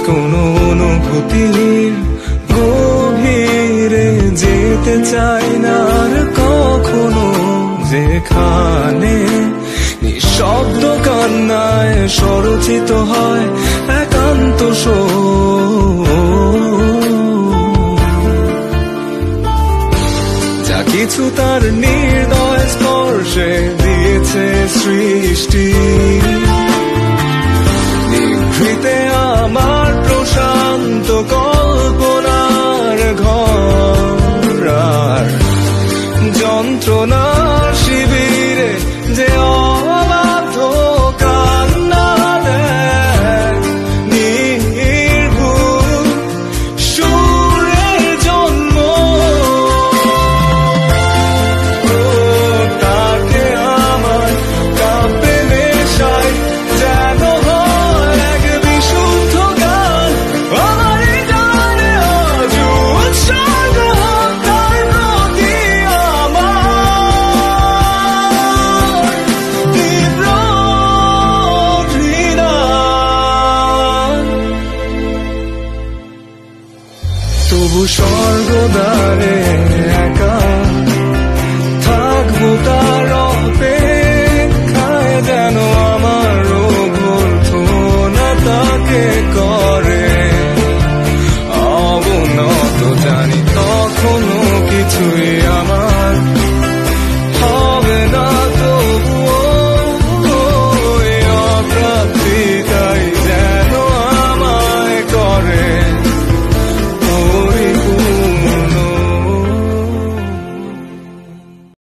কোনো অনুভূতির গভীরে যেতে চাই না আর কখনো, যেখানে নিঃশব্দ কান্নায় স্বরচিত হয় একান্ত যা কিছু তার নির্দয় স্পর্শে দিয়েছে সৃষ্টি। নিভৃতে আমার প্রশান্ত কল্পনার ঘর, আর যন্ত্রণার শিবিরে যে অবাধ কান্না দেয় নির্ভুল সুরের জন্ম, তাকে আমার কাব্যে মেশাই যেন হয় এক বিশুদ্ধ গান। আমার গানে আজ উৎসর্গ হোক তার প্রতি আমার তীব্র ঘৃণা। তবু সর্বদা